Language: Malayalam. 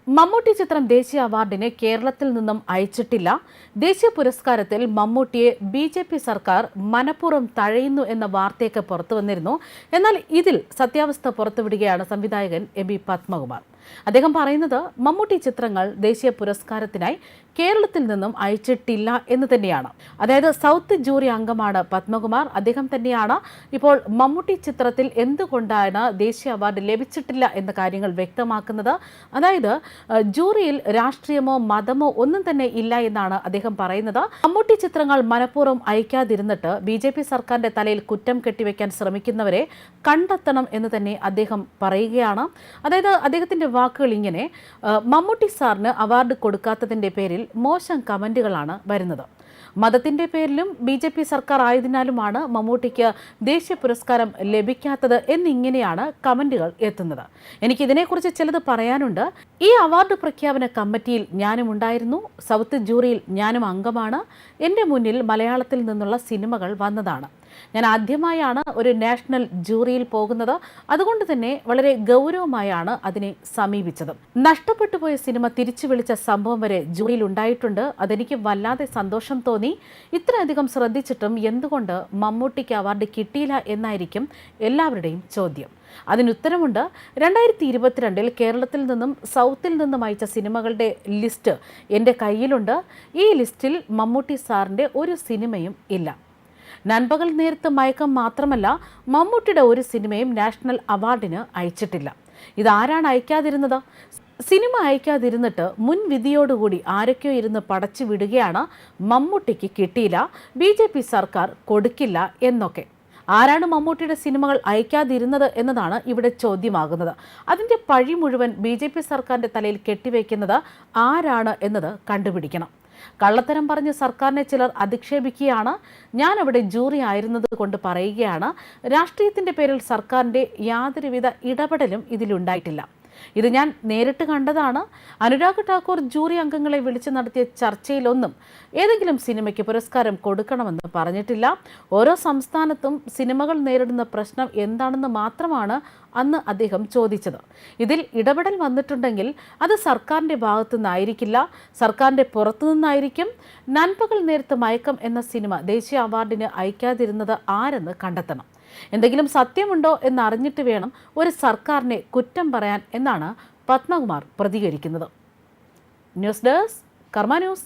മമ്മൂട്ടി ചിത്രം ദേശീയ അവാർഡിന് കേരളത്തിൽ നിന്നും അയച്ചിട്ടില്ല. ദേശീയ പുരസ്കാരത്തിൽ മമ്മൂട്ടിയെ ബി.ജെ.പി. സർക്കാർ മനഃപൂർവ്വം തഴയുന്നു എന്ന വാർത്തയൊക്കെ പുറത്തുവന്നിരുന്നു. എന്നാൽ ഇതിൽ സത്യാവസ്ഥ പുറത്തുവിടുകയാണ് സംവിധായകൻ എബി പത്മകുമാർ. അദ്ദേഹം പറയുന്നത് മമ്മൂട്ടി ചിത്രങ്ങൾ ദേശീയ പുരസ്കാരത്തിനായി കേരളത്തിൽ നിന്നും അയച്ചിട്ടില്ല എന്ന് തന്നെയാണ്. അതായത് സൗത്ത് ജൂറി അംഗമാണ് പത്മകുമാർ. അദ്ദേഹം തന്നെയാണ് ഇപ്പോൾ മമ്മൂട്ടി ചിത്രത്തിൽ എന്തുകൊണ്ടാണ് ദേശീയ അവാർഡ് ലഭിച്ചിട്ടില്ല എന്ന കാര്യങ്ങൾ വ്യക്തമാക്കുന്നത്. അതായത് ജൂറിയിൽ രാഷ്ട്രീയമോ മതമോ ഒന്നും തന്നെ ഇല്ല എന്നാണ് അദ്ദേഹം പറയുന്നത്. മമ്മൂട്ടി ചിത്രങ്ങൾ മനഃപൂർവ്വം അയക്കാതിരുന്നിട്ട് ബി.ജെ.പി. സർക്കാരിന്റെ തലയിൽ കുറ്റം കെട്ടിവെക്കാൻ ശ്രമിക്കുന്നവരെ കണ്ടെത്തണം എന്ന് തന്നെ അദ്ദേഹം പറയുകയാണ്. അതായത് അദ്ദേഹത്തിന്റെ വാക്കുകൾ ഇങ്ങനെ: മമ്മൂട്ടി സാറിന് അവാർഡ് കൊടുക്കാത്തതിന്റെ പേരിൽ മോശം കമന്റുകളാണ് വരുന്നത്. മതത്തിന്റെ പേരിലും ബി.ജെ.പി. സർക്കാർ ആയതിനാലുമാണ് മമ്മൂട്ടിക്ക് ദേശീയ പുരസ്കാരം ലഭിക്കാത്തത് എന്നിങ്ങനെയാണ് കമന്റുകൾ എത്തുന്നത്. എനിക്കിതിനെക്കുറിച്ച് ചിലത് പറയാനുണ്ട്. ഈ അവാർഡ് പ്രഖ്യാപന കമ്മിറ്റിയിൽ ഞാനും ഉണ്ടായിരുന്നു. സൗത്ത് ജൂറിയിൽ ഞാനും അംഗമാണ്. എൻ്റെ മുന്നിൽ മലയാളത്തിൽ നിന്നുള്ള സിനിമകൾ വന്നതാണ്. ഞാൻ ആദ്യമായാണ് ഒരു നാഷണൽ ജൂറിയിൽ പോകുന്നത്. അതുകൊണ്ട് തന്നെ വളരെ ഗൗരവമായാണ് അതിനെ സമീപിച്ചത്. നഷ്ടപ്പെട്ടു പോയ സിനിമ തിരിച്ചു വിളിച്ച സംഭവം വരെ ജൂറിയിൽ ഉണ്ടായിട്ടുണ്ട്. അതെനിക്ക് വല്ലാതെ സന്തോഷം തോന്നി. ഇത്രയധികം ശ്രദ്ധിച്ചിട്ടും എന്തുകൊണ്ട് മമ്മൂട്ടിക്ക് അവാർഡ് കിട്ടിയില്ല എന്നായിരിക്കും എല്ലാവരുടെയും ചോദ്യം. അതിനുത്തരമുണ്ട്. 2022 കേരളത്തിൽ നിന്നും സൗത്തിൽ നിന്നും അയച്ച സിനിമകളുടെ ലിസ്റ്റ് എൻ്റെ കയ്യിലുണ്ട്. ഈ ലിസ്റ്റിൽ മമ്മൂട്ടി സാറിൻ്റെ ഒരു സിനിമയും ഇല്ല. നൻപകൽ നേരത്ത് മയക്കം മാത്രമല്ല, മമ്മൂട്ടിയുടെ ഒരു സിനിമയും നാഷണൽ അവാർഡിന് അയച്ചിട്ടില്ല. ഇതാരാണ് അയക്കാതിരുന്നത്? സിനിമ അയക്കാതിരുന്നിട്ട് മുൻവിധിയോടുകൂടി ആരൊക്കെയോ ഇരുന്ന് പടച്ചു വിടുകയാണ് മമ്മൂട്ടിക്ക് കിട്ടിയില്ല, ബി.ജെ.പി. സർക്കാർ കൊടുക്കില്ല എന്നൊക്കെ. ആരാണ് മമ്മൂട്ടിയുടെ സിനിമകൾ അയക്കാതിരുന്നത് എന്നതാണ് ഇവിടെ ചോദ്യമാകുന്നത്. അതിൻ്റെ പഴി മുഴുവൻ ബി.ജെ.പി. സർക്കാരിൻ്റെ തലയിൽ കെട്ടിവെക്കുന്നത് ആരാണ് എന്നത് കണ്ടുപിടിക്കണം. കള്ളത്തരം പറഞ്ഞ് സർക്കാരിനെ ചിലർ അധിക്ഷേപിക്കുകയാണ്. ഞാൻ അവിടെ ജൂറി ആയിരുന്നത് കൊണ്ട് പറയുകയാണ്, രാഷ്ട്രീയത്തിൻ്റെ പേരിൽ സർക്കാരിൻ്റെ യാതൊരുവിധ ഇടപെടലും ഇതിലുണ്ടായിട്ടില്ല. ഇത് ഞാൻ നേരിട്ട് കണ്ടതാണ്. അനുരാഗ് ഠാക്കൂർ ജൂറി അംഗങ്ങളെ വിളിച്ചു നടത്തിയ ചർച്ചയിലൊന്നും ഏതെങ്കിലും സിനിമയ്ക്ക് പുരസ്കാരം കൊടുക്കണമെന്ന് പറഞ്ഞിട്ടില്ല. ഓരോ സംസ്ഥാനത്തും സിനിമകൾ നേരിടുന്ന പ്രശ്നം എന്താണെന്ന് മാത്രമാണ് അന്ന് അദ്ദേഹം ചോദിച്ചത്. ഇതിൽ ഇടപെടൽ വന്നിട്ടുണ്ടെങ്കിൽ അത് സർക്കാരിൻ്റെ ഭാഗത്തു നിന്നായിരിക്കില്ല, സർക്കാരിൻ്റെ പുറത്തു നിന്നായിരിക്കും. നൻപകൽ നേരത്ത് മയക്കം എന്ന സിനിമ ദേശീയ അവാർഡിന് അയക്കാതിരുന്നത് ആരെന്ന് കണ്ടെത്തണം. എന്തെങ്കിലും സത്യമുണ്ടോ എന്നറിഞ്ഞിട്ട് വേണം ഒരു സർക്കാരിനെ കുറ്റം പറയാൻ എന്നാണ് പത്മകുമാർ പ്രതികരിക്കുന്നത്. ന്യൂസ് ഡെസ്ക് കർമ്മ ന്യൂസ്.